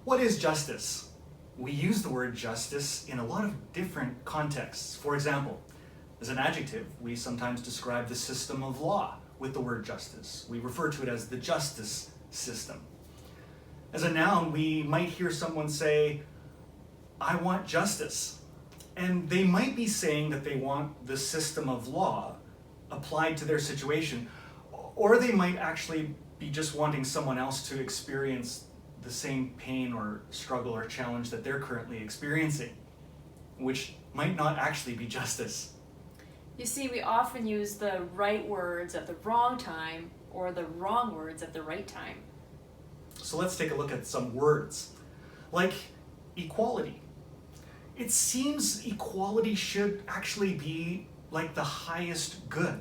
What is justice? We use the word justice in a lot of different contexts. For example, as an adjective, we sometimes describe the system of law with the word justice. We refer to it as the justice system. As a noun, we might hear someone say, I want justice. And they might be saying that they want the system of law applied to their situation, or they might actually be just wanting someone else to experience the same pain or struggle or challenge that they're currently experiencing, which might not actually be justice. You see, we often use the right words at the wrong time or the wrong words at the right time. So let's take a look at some words, like equality. It seems equality should actually be like the highest good,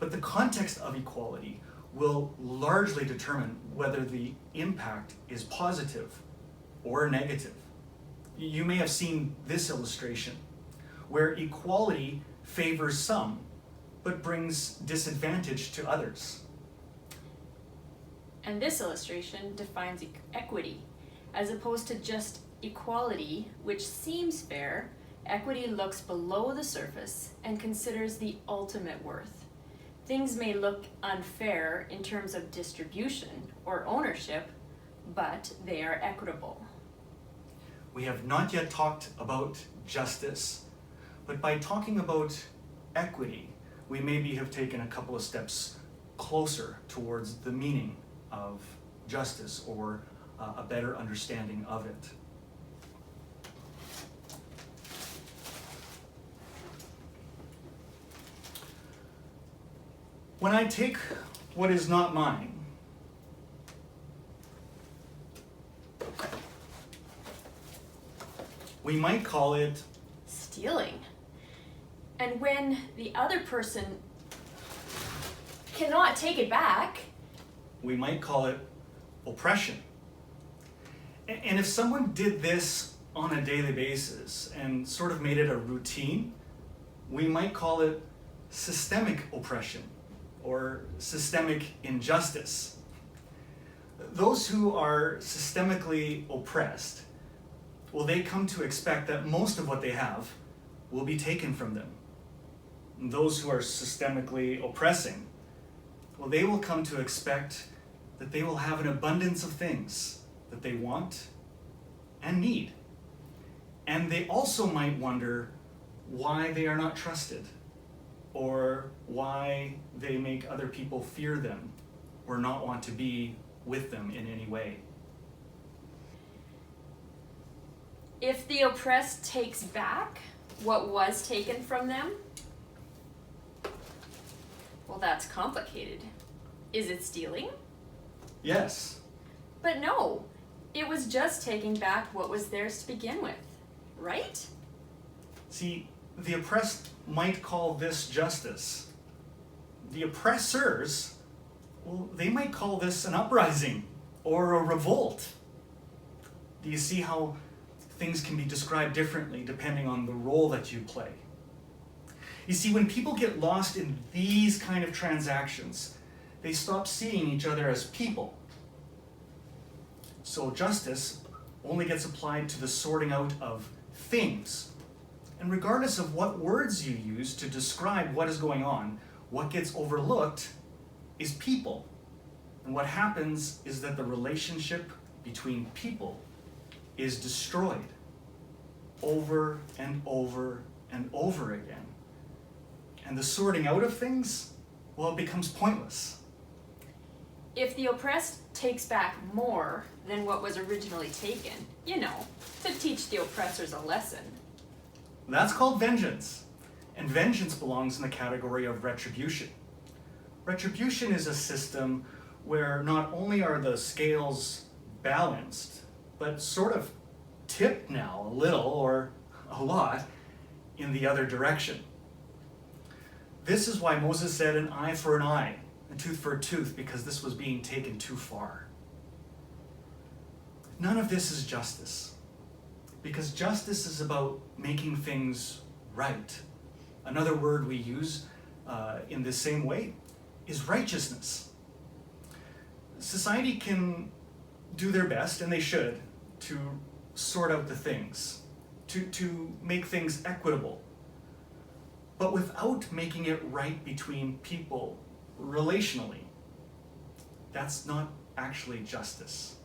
but the context of equality will largely determine whether the impact is positive or negative. You may have seen this illustration, where equality favors some, but brings disadvantage to others. And this illustration defines equity. As opposed to just equality, which seems fair, equity looks below the surface and considers the ultimate worth. Things may look unfair in terms of distribution or ownership, but they are equitable. We have not yet talked about justice, but by talking about equity, we maybe have taken a couple of steps closer towards the meaning of justice, or a better understanding of it. When I take what is not mine, we might call it stealing. And when the other person cannot take it back, we might call it oppression. And if someone did this on a daily basis and sort of made it a routine, we might call it systemic oppression or systemic injustice. Those who are systemically oppressed, well, they come to expect that most of what they have will be taken from them. And those who are systemically oppressing, well, they will come to expect that they will have an abundance of things that they want and need. And they also might wonder why they are not trusted, or why they make other people fear them or not want to be with them in any way. If the oppressed takes back what was taken from them, well, that's complicated. Is it stealing? Yes. But no, it was just taking back what was theirs to begin with, right? See, the oppressed might call this justice. The oppressors, well, they might call this an uprising or a revolt. Do you see how things can be described differently depending on the role that you play? You see, when people get lost in these kind of transactions, they stop seeing each other as people. So justice only gets applied to the sorting out of things. And regardless of what words you use to describe what is going on, what gets overlooked is people. And what happens is that the relationship between people is destroyed over and over and over again. And the sorting out of things, well, it becomes pointless. If the oppressed takes back more than what was originally taken, to teach the oppressors a lesson, that's called vengeance. And vengeance belongs in the category of retribution. Retribution is a system where not only are the scales balanced, but sort of tipped now a little or a lot in the other direction. This is why Moses said an eye for an eye, a tooth for a tooth, because this was being taken too far. None of this is justice, because justice is about making things right. Another word we use in the same way is righteousness. Society can do their best, and they should, to sort out the things, to make things equitable, but without making it right between people relationally. That's not actually justice.